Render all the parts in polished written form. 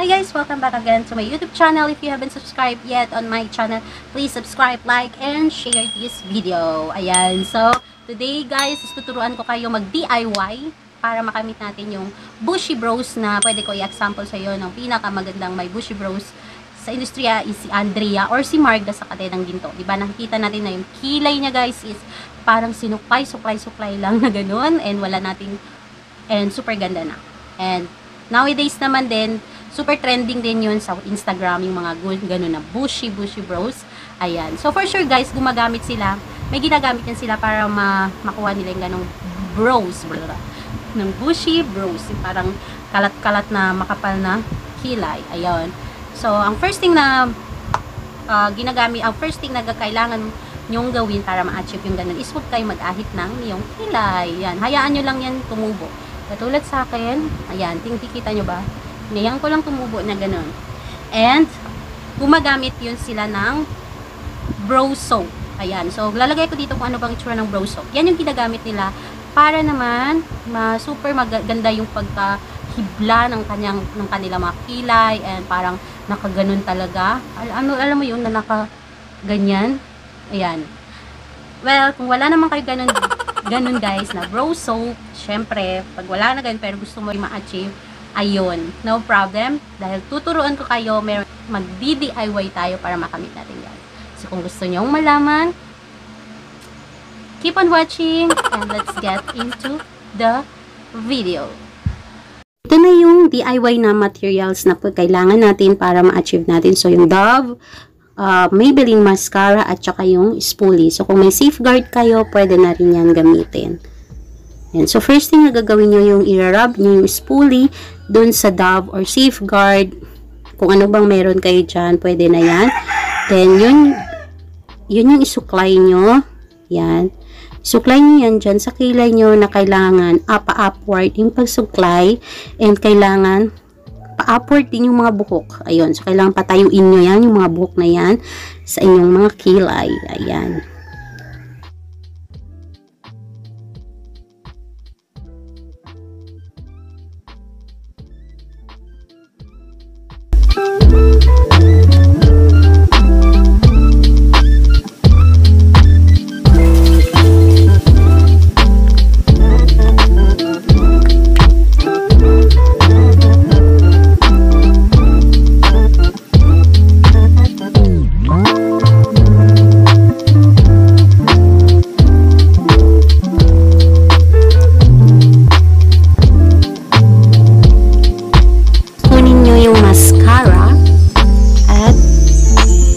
Hi guys! Welcome back again to my YouTube channel. If you haven't subscribed yet on my channel, please subscribe, like, and share this video. Ayan. So, today guys, tuturuan ko kayo mag-DIY para makamit natin yung bushy brows na pwede ko i-example sa iyo ng pinakamagandang may bushy brows sa industriya is si Andrea or si Marga sa Katenang Ginto. Diba? Nakikita natin na yung kilay niya guys is parang suklay lang na ganun and wala nating and super ganda na. And nowadays naman din, super trending din yun sa Instagram, yung mga ganun na bushy brows. Ayan. So, for sure guys, gumagamit sila. May ginagamit yan sila para makuha nila yung ganung brows. Ng bushy brows. Yung parang kalat-kalat na makapal na kilay. Ayan. So, ang first thing na kailangan nyong gawin para ma-achieve yung ganun is huwag kayo mag-ahit ng yung kilay. Ayan. Hayaan nyo lang yan tumubo. Katulad sa akin. Ayan. Tingkikita nyo ba? Ngayon ko lang tumubo na ganun. And, gumagamit yun sila ng brow soap. Ayan. So, lalagay ko dito kung ano bang itsura ng brow soap. Yan yung ginagamit nila para naman super maganda yung pagkahibla ng kanila mga kilay and parang nakaganon talaga. Alam mo yun na nakaganyan. Ayan. Well, kung wala naman kayo ganun guys na brow soap, syempre, pag wala na ganun pero gusto mo ma-achieve, ayun, no problem. Dahil tuturuan ko kayo, mag-DIY tayo para makamit natin yan. So, kung gusto nyong malaman, keep on watching and let's get into the video. Ito na yung DIY na materials na kailangan natin para ma-achieve natin. So, yung Dove, Maybelline mascara at saka yung spoolie. So, kung may safeguard kayo, pwede na rin yan gamitin. Yan. So, first thing na gagawin nyo yung i-rub nyo yung spoolie dun sa Dove or safeguard. Kung ano bang meron kayo dyan, pwede na yan. Then, yun yung isuklay nyo. Yan. Suklay nyo yan dyan sa kilay nyo na kailangan pa-upward yung pagsuklay and kailangan pa-upward din yung mga buhok. Ayun. So, kailangan patayuin nyo yan, yung mga buhok na yan sa inyong mga kilay. Ayan.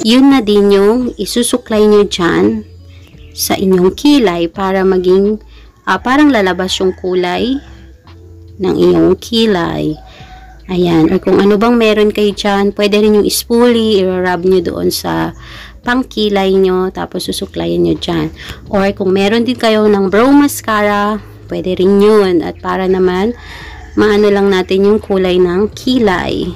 Yun na din yung isusuklay nyo dyan sa inyong kilay para maging parang lalabas yung kulay ng iyong kilay. Ayan. Or kung ano bang meron kayo dyan, pwede rin yung spoolie, i-rub nyo doon sa pangkilay nyo, tapos susuklayin nyo dyan. Or kung meron din kayo ng brow mascara, pwede rin yun. At para naman, maano lang natin yung kulay ng kilay.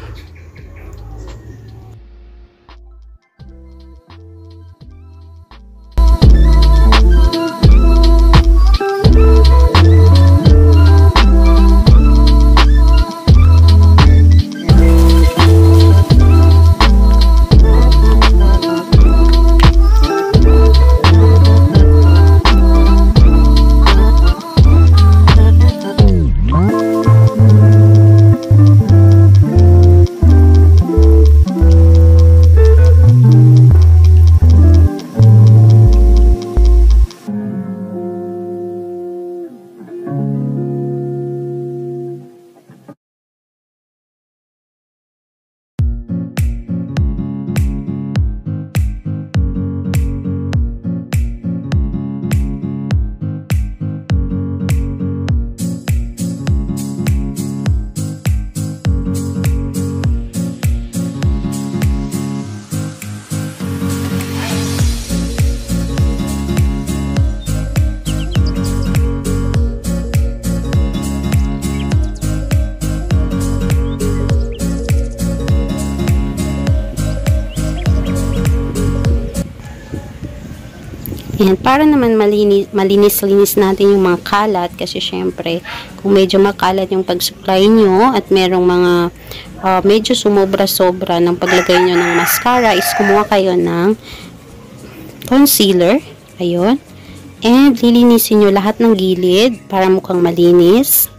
Ayan, para naman malinis-linis natin yung mga kalat kasi syempre, kung medyo makalat yung pagsuklay nyo at merong mga medyo sumobra-sobra ng paglagay nyo ng mascara, is kumuha kayo ng concealer. Ayun. And lilinisin nyo lahat ng gilid para mukhang malinis.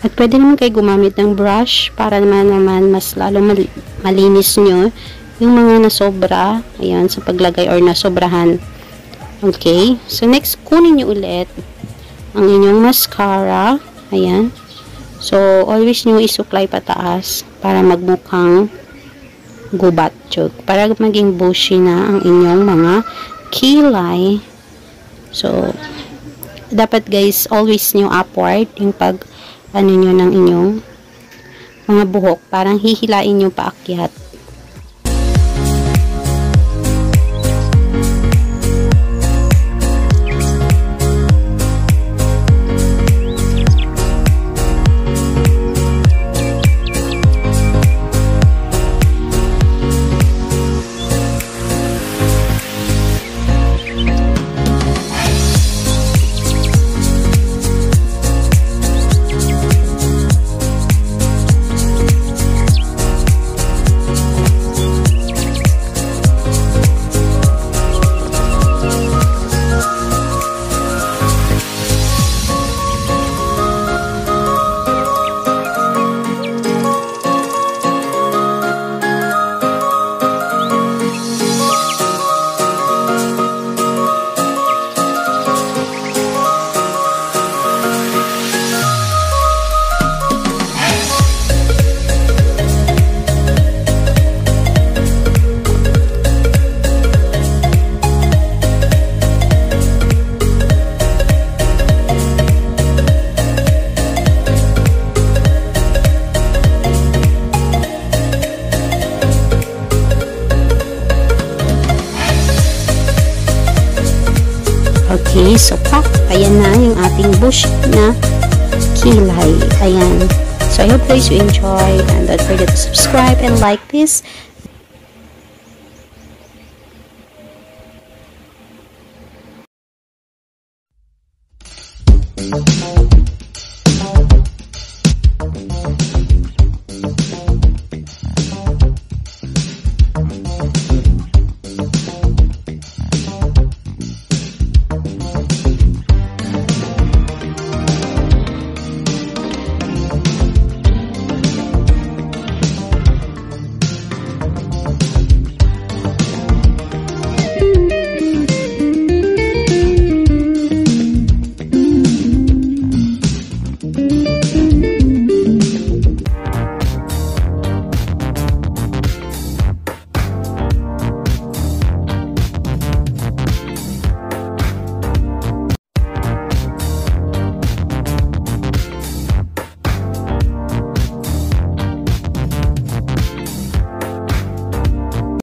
At pwede naman kayo gumamit ng brush para naman mas lalo malinis nyo yung mga nasobra, ayan, sa paglagay or nasobrahan. Okay, so next, kunin nyo ulit ang inyong mascara, ayan. So, always nyo isuklay pataas para magmukhang gubat, joke, para maging bushy na ang inyong mga kilay. So, dapat guys, always nyo upward yung pag ano nyo ng inyong mga buhok, parang hihilain nyo paakyat. Okay, so pak, ayan na yung ating bush na kilay. Ayan. So, I hope guys you enjoy and don't forget to subscribe and like this.